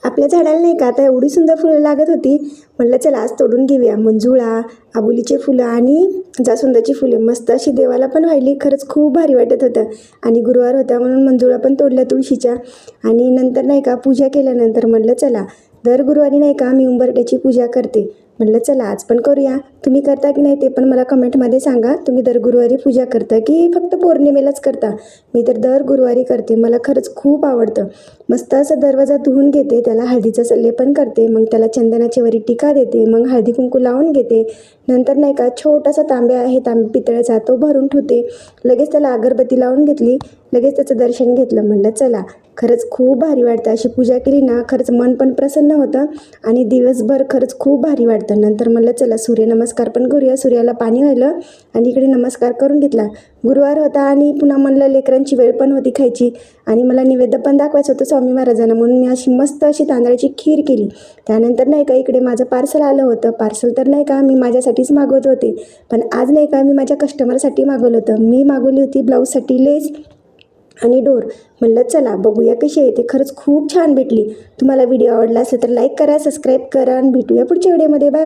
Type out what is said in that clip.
आपल्या झाडाला नाही का आता एवढी सुंदर फुलं लागत होती. म्हटलं चला आज तोडून घेऊया. मंजुळा, आबोलीचे फुलं आणि जास्वंदाची फुले मस्त अशी देवाला पण वाहिली. खरंच खूप भारी वाटत होतं. आणि गुरुवार होता म्हणून मंजुळा पण तोडल्या तुळशीच्या. आणि नंतर नाही का पूजा केल्यानंतर म्हटलं चला दर गुरुवारी नाही का मी उंबरठ्याची पूजा करते. म्हटलं चला आज पण करूया. तुम्ही करता की नाही ते पण मला कमेंटमध्ये सांगा. तुम्ही दर गुरुवारी पूजा करता की फक्त पौर्णिमेलाच करता? मी तर दर गुरुवारी करते. मला खरंच खूप आवडतं. मस्त असं दरवाजा धुवून घेते, त्याला हळदीचं लेपन करते, मग त्याला चंदनाची वरी टीका देते, मग हळदी कुंकू लावून घेते. नंतर नाही का छोटासा तांब्या आहे पितळेचा तो भरून ठेवते. लगेच त्याला अगरबत्ती लावून घेतली. लगेच त्याचं दर्शन घेतलं. म्हणलं चला खरंच खूप भारी वाटतं. अशी पूजा केली ना खरंच मन पण प्रसन्न होतं आणि दिवसभर खरंच खूप भारी वाटतं. नंतर म्हणलं चला सूर्यनमस्कार पण करूया. सूर्याला पाणी वाहिलं आणि इकडे नमस्कार करून घेतला. गुरुवार होता आणि पुन्हा म्हणलं लेकरांची वेळ पण होती खायची आणि मला नैवेद्य पण दाखवायचं होतं स्वामी महाराजांना, म्हणून मी अशी मस्त अशी तांदळाची खीर केली. त्यानंतर नाही का इकडे माझं पार्सल आलं होतं. पार्सल तर नाही का मी माझ्यासाठीच मागवत होते, पण आज नाही का मी माझ्या कस्टमरसाठी मागवलं होतं. मी मागवली होती ब्लाऊजसाठी लेस आणि डोर. म्हणलं चला बघूया कशी आहे ते. खरंच खूप छान भेटली. तुम्हाला व्हिडिओ आवडला असेल तर लाईक करा, सबस्क्राईब करा आणि भेटूया पुढच्या व्हिडिओमध्ये. बाय.